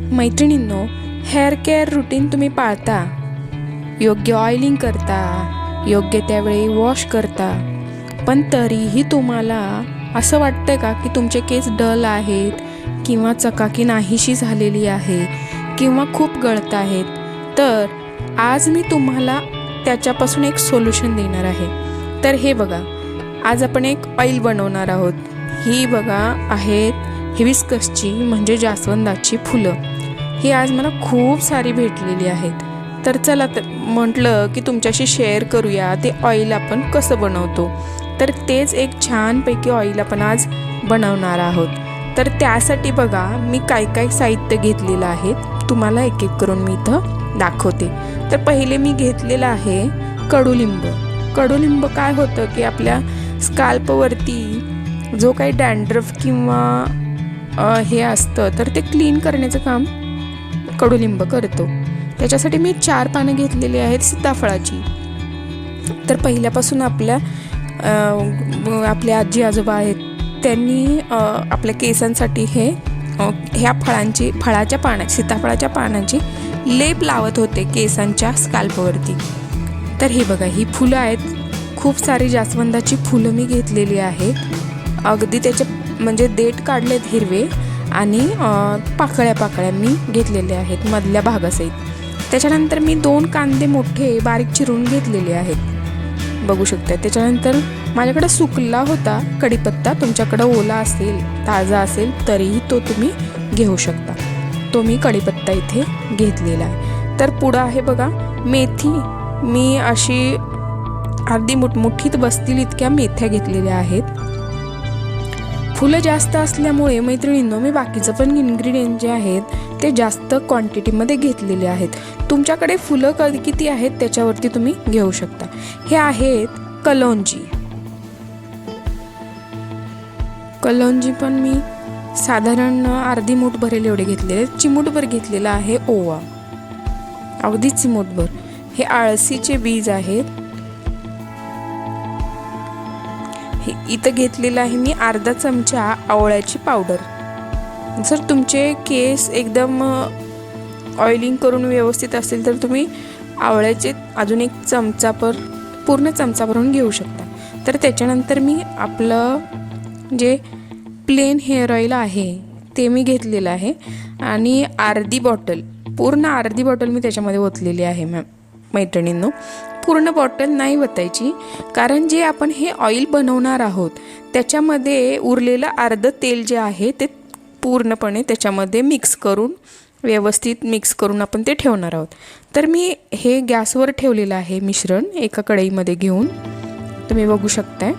मैत्रिणींनो, hair care routine तुम्ही पाळता, योग्य ऑइलिंग करता, योग्य त्यावेळी वॉश करता, पण तरीही तुम्हाला असं वाटतं का की तुमचे केस डल आहेत किंवा चकाकी नाहीशी झालेली आहे किंवा खूप गळत आहेत? तर आज मी तुम्हाला त्याच्यापासून एक सोल्युशन देणार आहे. तर हे बघा, आज आपण एक ऑइल बनवणार आहोत. ही बघा आहेत हिबिस्कसची म्हणजे जास्वंदाची फुलं. ही आज मला खूप सारी भेटलेली आहेत. तर चला म्हटलं की तुमच्याशी शेअर करूया ते ऑइल आपण कसं बनवतो. तर तेच एक छानपैकी ऑइल आपण आज बनवणार आहोत. तर त्यासाठी बघा मी काय काय साहित्य घेतलेलं आहे तुम्हाला एक एक करून मी इथं दाखवते. तर पहिले मी घेतलेलं आहे कडुलिंब. कडुलिंब काय होतं की आपल्या स्काल्पवरती जो काही डॅन्ड्रफ किंवा हे असतं तर ते क्लीन करण्याचं काम कडुलिंब करतो. त्याच्यासाठी मी 4 पानं घेतलेली आहेत सीताफळाची. तर पहिल्यापासून आपले आजी आजोबा आहेत त्यांनी आपल्या केसांसाठी ह्या सीताफळाच्या पानांची लेप लावत होते केसांच्या स्काल्पवरती. तर हे बघा, ही फुलं आहेत. खूप सारी जास्वंदाची फुलं मी घेतलेली आहेत. अगदी त्याचे म्हणजे देठ काढलेत हिरवे आणि पाकळ्या मी घेतलेल्या आहेत मधल्या भागासहित. त्याच्यानंतर मी 2 कांदे मोठे बारीक चिरून घेतलेले आहेत, बघू शकता. त्याच्यानंतर माझ्याकडे सुकला होता कढीपत्ता, तुमच्याकडे ओला असेल ताजा असेल तरीही तो तुम्ही घेऊ शकता. तो मी कढीपत्ता इथे घेतलेला आहे. तर पुढं आहे बघा मेथी. मी अशी अर्धी मुठीत बसतील इतक्या मेथ्या घेतलेल्या आहेत. फुलं जास्त असल्यामुळे मैत्रिणींनो मी बाकीचं पण इन्ग्रेडियंट जे आहेत ते जास्त क्वांटिटीमध्ये घेतलेले आहेत. तुमच्याकडे फुलं किती आहेत त्याच्यावरती तुम्ही घेऊ शकता. हे आहेत कलौंजी. कलौंजी पण मी साधारण अर्धी मूठ भरेल एवढे घेतलेले. चिमूटभर घेतलेला आहे ओवा, अगदी चिमूटभर. हे आळसीचे बीज आहेत. इथं घेतलेलं आहे मी अर्धा चमचा आवळ्याची पावडर. जर तुमचे केस एकदम ऑइलिंग करून व्यवस्थित असेल तर तुम्ही आवळ्याचे अजून एक पूर्ण चमचा भरून घेऊ शकता. तर त्याच्यानंतर मी आपलं जे प्लेन हेअर ऑइल आहे ते मी घेतलेलं आहे आणि पूर्ण अर्धी बॉटल मी त्याच्यामध्ये ओतलेली आहे. मैत्रिणींनो, पूर्ण बॉटल नाही वतायची, कारण जे आपण हे ऑइल बनवणार आहोत त्याच्यामध्ये उरलेलं अर्धं तेल जे आहे ते पूर्णपणे त्याच्यामध्ये व्यवस्थित मिक्स करून आपण ते ठेवणार आहोत. तर मी हे गॅसवर ठेवलेलं आहे मिश्रण एका कढईमध्ये घेऊन, तुम्ही बघू शकताय.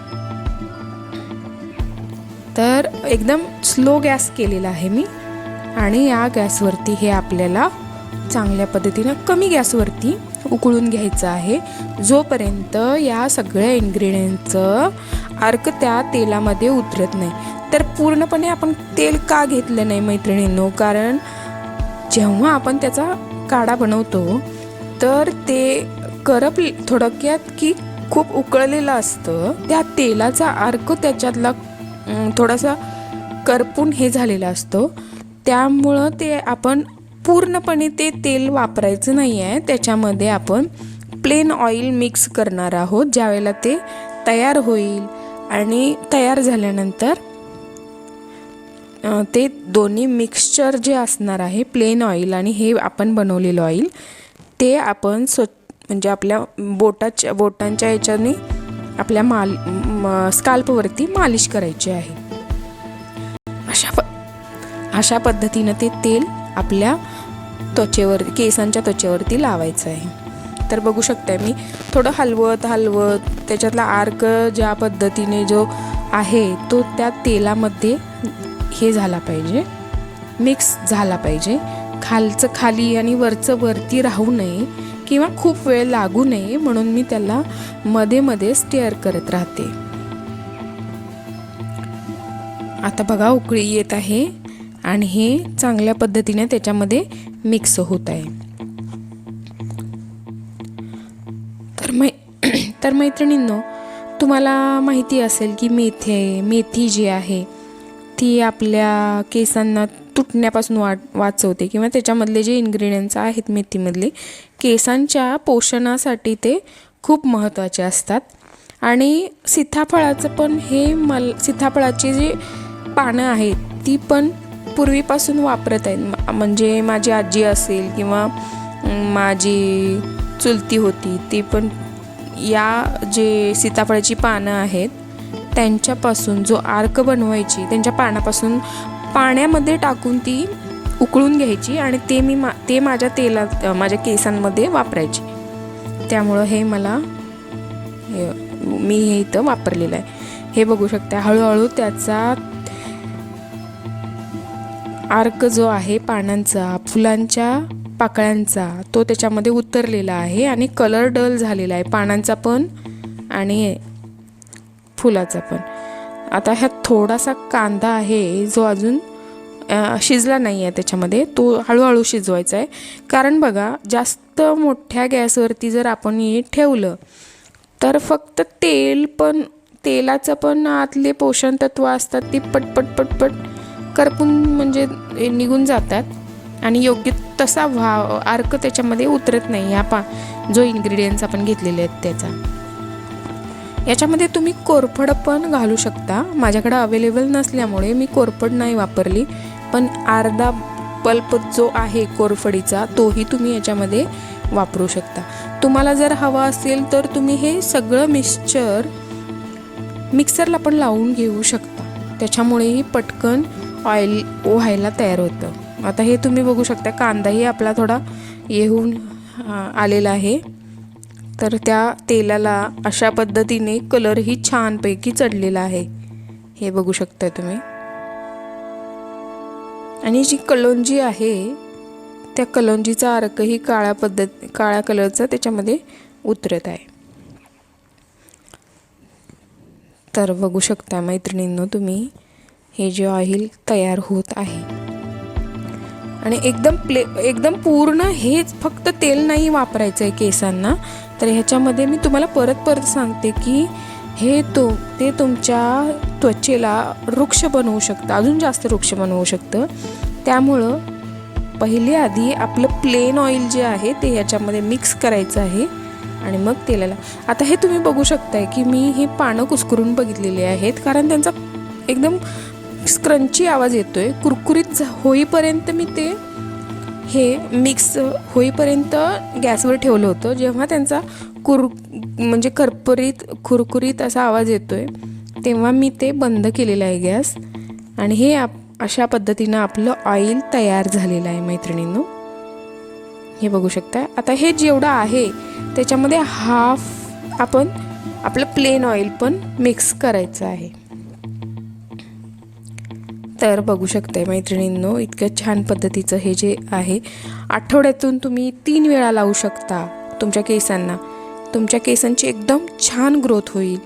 तर एकदम स्लो गॅस केलेला आहे मी आणि या गॅसवरती हे आपल्याला चांगल्या पद्धतीनं कमी गॅसवरती उकळून घ्यायचं आहे जोपर्यंत या सगळ्या इन्ग्रेडियंटचं अर्क त्या तेलामध्ये उतरत नाही. तर पूर्णपणे आपण तेल का घेतलं नाही मैत्रिणींनो, कारण जेव्हा आपण त्याचा काढा बनवतो तर ते थोडक्यात की खूप उकळलेलं असतं, त्या तेलाचा अर्क त्याच्यातला थोडासा करपून हे झालेला असतो. त्यामुळं ते आपण पूर्णपणे ते तेल वापरायचं नाही आहे. त्याच्यामध्ये आपण प्लेन ऑइल मिक्स करणार आहोत. ज्यावेळेला ते तयार होईल आणि तयार झाल्यानंतर ते दोन्ही मिक्सचर जे असणार आहे प्लेन ऑइल आणि हे आपण बनवलेलं ऑइल ते आपण म्हणजे आपल्या बोटांच्या याच्याने आपल्या स्काल्पवरती मालिश करायची आहे. अशा पद्धतीनं ते तेल आपल्या केसांच्या त्वचेवरती लावायचं आहे. तर बघू शकताय मी थोडं हलवत त्याच्यातला आर्क ज्या पद्धतीने जो आहे तो त्या तेलामध्ये हे झाला पाहिजे, मिक्स झाला पाहिजे. खालचं खाली आणि वरचं वरती राहू नये किंवा खूप वेळ लागू नये म्हणून मी त्याला मध्ये स्टिअर करत राहते. आता बघा उकळी येत आहे आणि हे चांगल्या पद्धतीने त्याच्यामध्ये मिक्स होत आहे. तर मैत्रिणींनो, तुम्हाला माहिती असेल की मेथी जी आहे ती आपल्या केसांना तुटण्यापासून वाचवते किंवा त्याच्यामधले जे इन्ग्रेडियंट्स आहेत मेथीमधले केसांच्या पोषणासाठी ते खूप महत्त्वाचे असतात. आणि सीताफळाचं पण सीताफळाची जी पानं आहेत ती पण पूर्वीपासून वापरत आहेत. म्हणजे माझी आजी असेल किंवा माझी चुलती होती ती पण या जे सीताफळाची पानं आहेत त्यांच्यापासून जो अर्क बनवायची, त्यांच्या पानापासून पाण्यामध्ये टाकून ती उकळून घ्यायची आणि ते माझ्या माझ्या केसांमध्ये वापरायची. त्यामुळं मी हे इथं वापरलेलं आहे. हे बघू शकता हळूहळू त्याचा अर्क जो आहे पानांचा, फुलांच्या पाकळ्यांचा तो त्याच्यामध्ये उतरलेला आहे आणि कलर डल झालेला आहे पानांचा पण आणि फुलाचा पण. आता ह्यात थोडासा कांदा आहे जो अजून शिजला नाही आहे त्याच्यामध्ये, तो हळूहळू शिजवायचा आहे. कारण बघा जास्त मोठ्या गॅसवरती जर आपण हे ठेवलं तर फक्त तेलाचं पण आतले पोषण तत्व असतात ती पटपट करपून म्हणजे निघून जातात आणि योग्य तसा अर्क त्याच्यामध्ये उतरत नाही. जो इन्ग्रेडियंट्स आपण घेतलेले आहेत त्याचा. याच्यामध्ये तुम्ही कोरफड पण घालू शकता. माझ्याकडे अवेलेबल नसल्यामुळे मी कोरफड नाही वापरली, पण अर्धा पल्प जो आहे कोरफडीचा तोही तुम्ही याच्यामध्ये वापरू शकता. तुम्हाला जर हवा असेल तर तुम्ही हे सगळं मिक्सचर मिक्सरला पण लावून घेऊ शकता. त्याच्यामुळेही पटकन ऑइल व्हायला तयार होतं. आता हे तुम्ही बघू शकता कांदाही आपला थोडा येऊन आलेला आहे. तर त्या तेलाला अशा पद्धतीने कलरही छानपैकी चढलेला आहे. हे बघू शकता तुम्ही. आणि जी कलोंजी आहे त्या कलोंजीचा अर्कही काळ्या कलरचा त्याच्यामध्ये उतरत आहे. तर बघू शकता मैत्रिणींनो तुम्ही हे जे ऑइल तयार होत आहे आणि एकदम पूर्ण हेच फक्त तेल नाही वापरायचं आहे केसांना. तर ह्याच्यामध्ये मी तुम्हाला परत सांगते की ते तुमच्या त्वचेला वृक्ष बनवू शकतं, अजून जास्त वृक्ष बनवू शकतं. त्यामुळं पहिले आधी आपलं प्लेन ऑइल जे आहे ते ह्याच्यामध्ये मिक्स करायचं आहे आणि मग तेलाला. आता हे तुम्ही बघू शकताय की मी हे पानं कुस्करून बघितलेले आहेत कारण त्यांचा एकदम स्क्रंची आवाज येतोय. कुरकुरीत होईपर्यंत मी ते हे मिक्स होईपर्यंत गॅसवर ठेवलं होतं. जेव्हा त्यांचा म्हणजे कुरकुरीत असा आवाज येतोय तेव्हा मी ते बंद केलेलं आहे गॅस. आणि हे अशा पद्धतीनं आपलं ऑइल तयार झालेलं आहे मैत्रिणींनो. हे बघू शकता. आता हे जेवढं आहे त्याच्यामध्ये हाफ आपण आपलं प्लेन ऑइल पण मिक्स करायचं आहे. तर बघू शकताय मैत्रिणींनो इतक्या छान पद्धतीचं हे जे आहे आठवड्यातून तुम्ही 3 वेळा लावू शकता तुमच्या केसांना. तुमच्या केसांची एकदम छान ग्रोथ होईल.